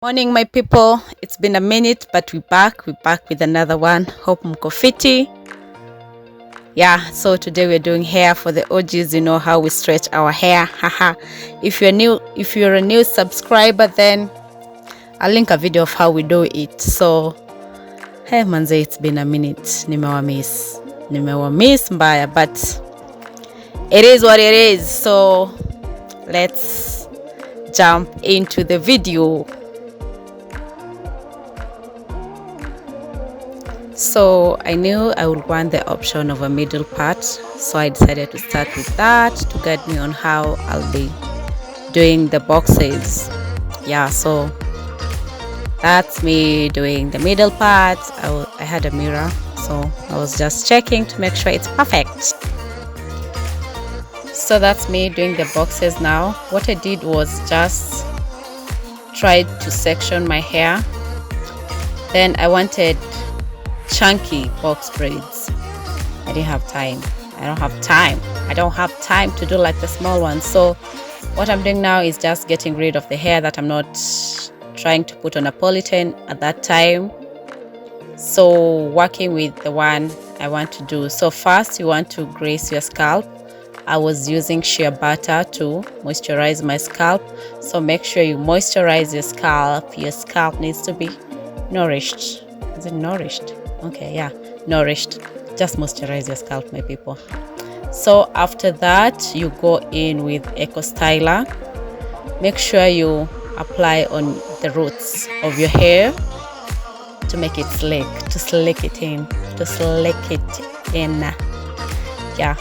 Morning my people, it's been a minute but we're back with another one. Hope mko fiti. Yeah, so today we're doing hair for the OGs. You know how we stretch our hair. Haha. If you're a new subscriber, then I'll link a video of how we do it. So hey manze, it's been a minute. Nimewamiss mbaya, but it is what it is. So let's jump into the video. So I knew I would want the option of a middle part, so I decided to start with that to guide me on how I'll be doing the boxes. Yeah, so that's me doing the middle part. I had a mirror, so I was just checking to make sure it's perfect. So that's me doing the boxes now. What I did was just tried to section my hair. Then I wanted chunky box braids. I didn't have time. I don't have time to do like the small ones. So what I'm doing now is just getting rid of the hair that I'm not trying to put on a polythene at that time. So working with the one I want to do. So first you want to grease your scalp. I was using shea butter to moisturize my scalp. So make sure you moisturize your scalp. Your scalp needs to be nourished. Is it nourished? Okay, yeah, nourished. Just moisturize your scalp, my people. So after that you go in with Eco Styler. Make sure you apply on the roots of your hair to make it slick, to slick it in. Yeah,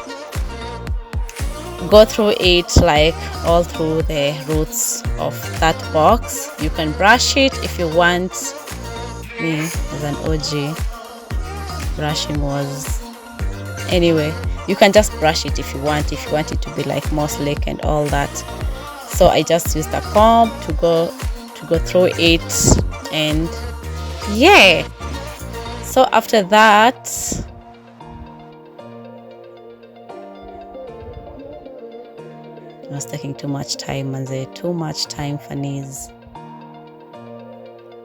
go through it like all through the roots of that box. You can brush it if you want. Me as an OG, brushing was anyway. You can just brush it if you want it to be like more slick and all that. So I just used a comb to go through it, and yeah. So after that I was taking too much time, manze, too much time for knees.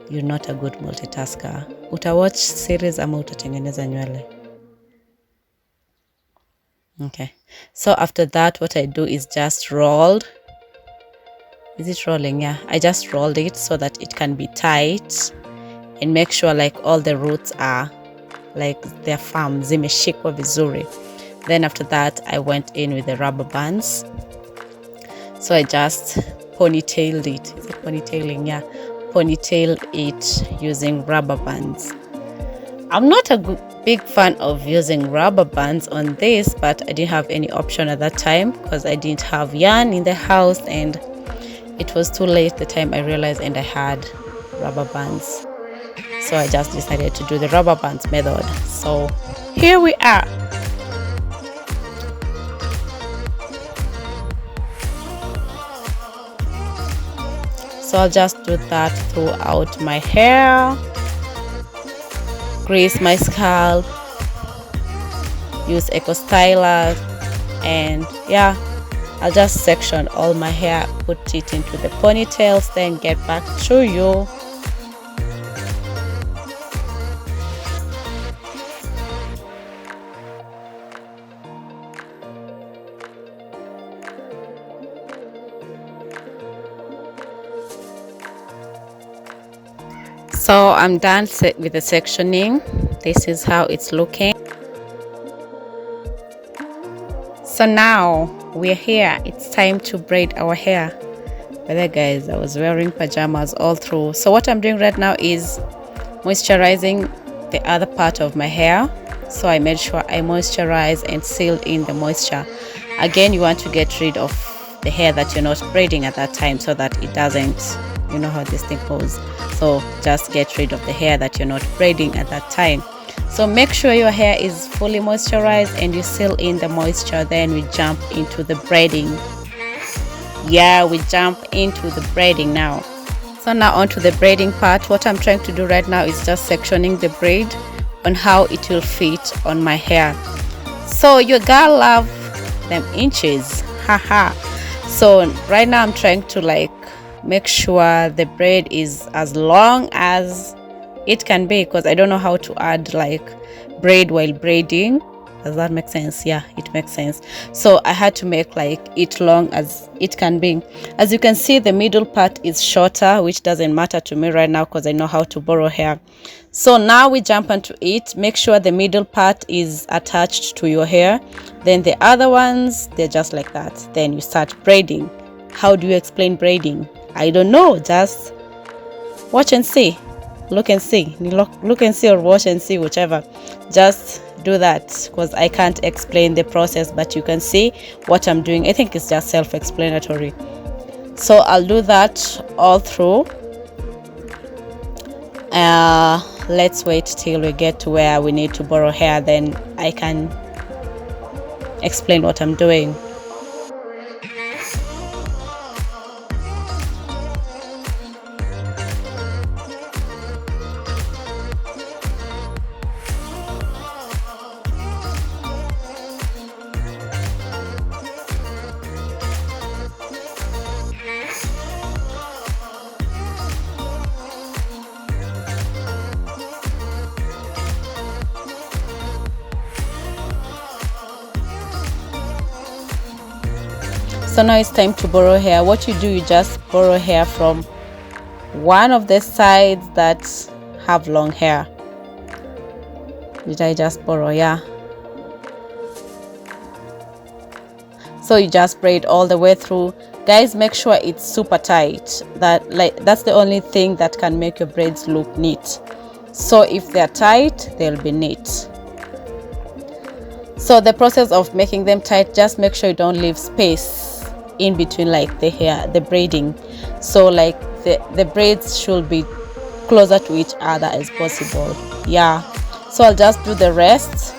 You're not a good multitasker. Utawatch series ama utatengeneza nywele? Okay. So after that, what I do is just rolled. Is it rolling? Yeah. I just rolled it so that it can be tight, and make sure like all the roots are like they're firm, zimeshikwa vizuri. Then after that, I went in with the rubber bands. So I just ponytailed it. Is it ponytailing? Yeah. Ponytail it using rubber bands. I'm not a big fan of using rubber bands on this, but I didn't have any option at that time because I didn't have yarn in the house, and it was too late the time I realized and I had rubber bands. So I just decided to do the rubber bands method. So here we are. So I'll just do that throughout my hair, grease my scalp, use Eco Styler, and yeah, I'll just section all my hair, put it into the ponytails, then get back to you. So I'm done with the sectioning. This is how it's looking. So now we're here. It's time to braid our hair. By the guys, I was wearing pajamas all through. So what I'm doing right now is moisturizing the other part of my hair. So I made sure I moisturize and seal in the moisture. Again, you want to get rid of the hair that you're not braiding at that time so that it doesn't, you know how this thing goes. So just get rid of the hair that you're not braiding at that time. So make sure your hair is fully moisturized and you seal in the moisture. Then we jump into the braiding. Yeah, we jump into the braiding now. So now onto the braiding part. What I'm trying to do right now is just sectioning the braid on how it will fit on my hair. So your girl love them inches. Haha. So right now I'm trying to like make sure the braid is as long as it can be, because I don't know how to add like braid while braiding. Does that make sense? Yeah, it makes sense. So I had to make like it long as it can be. As you can see, the middle part is shorter, which doesn't matter to me right now because I know how to borrow hair. So now we jump into it. Make sure the middle part is attached to your hair. Then the other ones, they're just like that. Then you start braiding. How do you explain braiding? I don't know. Just watch and see. Look and see. Look and see, or watch and see, whichever. Just do that, because I can't explain the process, but you can see what I'm doing. I think it's just self-explanatory. So I'll do that all through. Let's wait till we get to where we need to borrow hair, then I can explain what I'm doing. So now it's time to borrow hair. What you do, you just borrow hair from one of the sides that have long hair. Did I just borrow? Yeah. So you just braid all the way through. Guys, make sure it's super tight. That's the only thing that can make your braids look neat. So if they're tight, they'll be neat. So the process of making them tight, just make sure you don't leave space in between like the hair, the braiding. So like the braids should be closer to each other as possible. Yeah. So I'll just do the rest.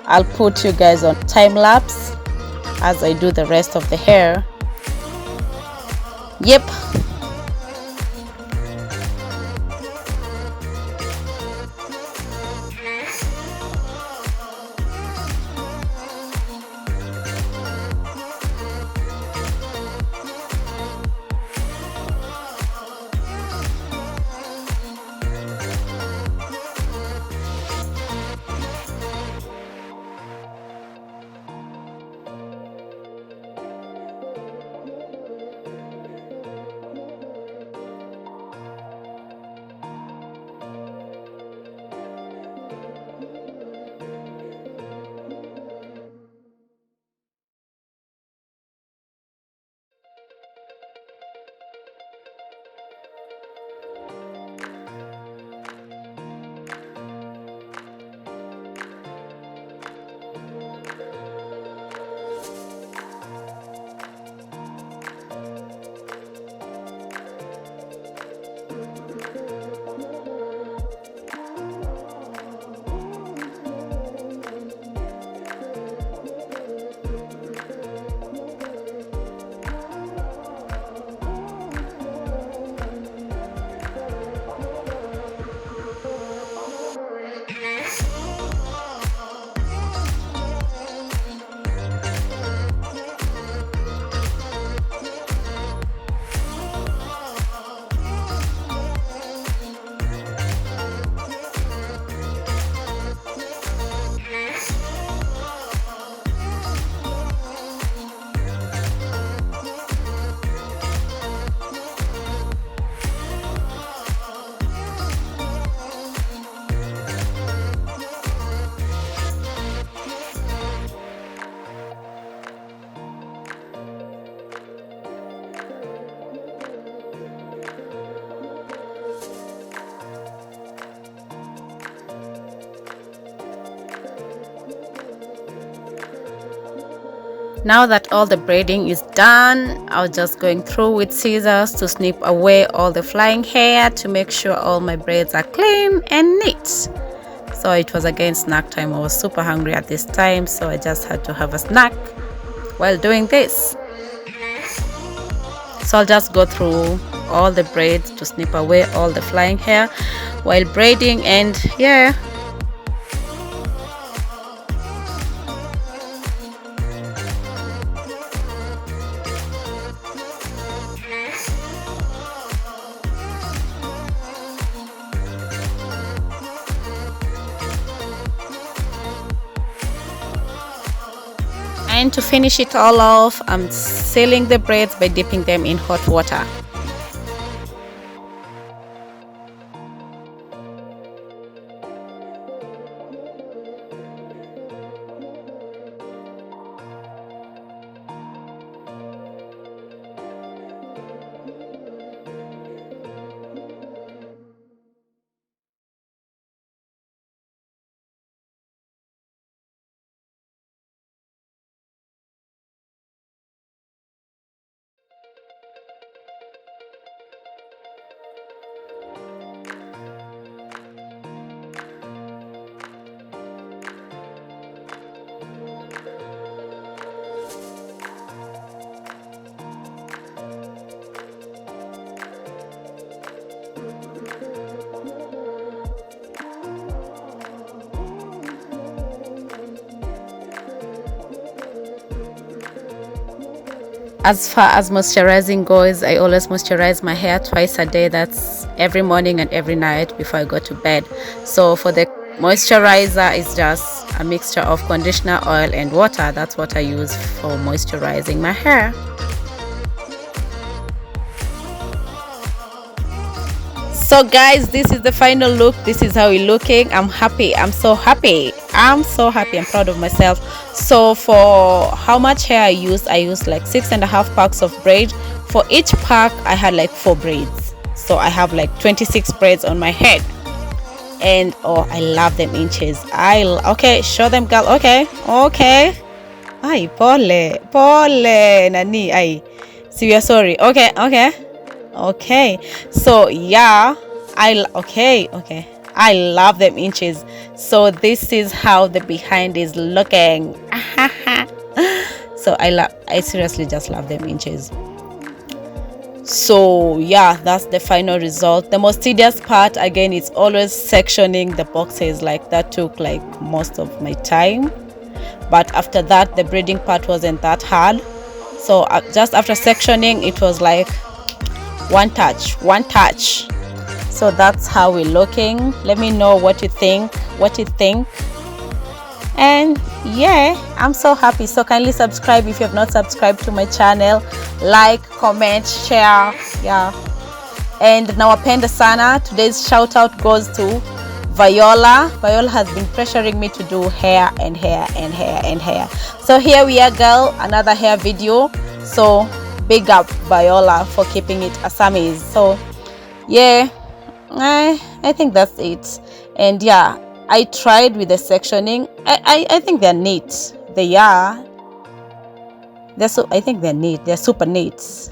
I'll put you guys on time lapse as I do the rest of the hair. Yep. Now that all the braiding is done, I was just going through with scissors to snip away all the flying hair to make sure all my braids are clean and neat. So it was again snack time. I was super hungry at this time, so I just had to have a snack while doing this. So I'll just go through all the braids to snip away all the flying hair while braiding, and yeah. And to finish it all off, I'm sealing the braids by dipping them in hot water. As far as moisturizing goes, I always moisturize my hair twice a day. That's every morning and every night before I go to bed. So for the moisturizer, it's just a mixture of conditioner, oil and water. That's what I use for moisturizing my hair. So guys, this is the final look. This is how we're looking. I'm happy. I'm so happy. I'm proud of myself. So for how much hair I used like 6.5 packs of braid. For each pack I had like 4 braids, so I have like 26 braids on my head. And oh, I love them inches. Okay, show them, girl. Okay ay pole nani ay see, we are sorry. Okay, so yeah, okay, I love them inches. So this is how the behind is looking. So I seriously just love them inches. So yeah, that's the final result. The most tedious part again is always sectioning the boxes. Like that took like most of my time, but after that the braiding part wasn't that hard. So just after sectioning, it was like one touch. So that's how we're looking. Let me know what you think. And yeah, I'm so happy. So kindly subscribe if you have not subscribed to my channel. Like, comment, share. Yeah. And nawapenda sana. Today's shout out goes to Viola. Viola has been pressuring me to do hair. So here we are, girl, another hair video. So big up Viola for keeping it Assamese. So yeah, I think that's it. And yeah, I tried with the sectioning. I think they're neat. I think they're neat. They're super neat.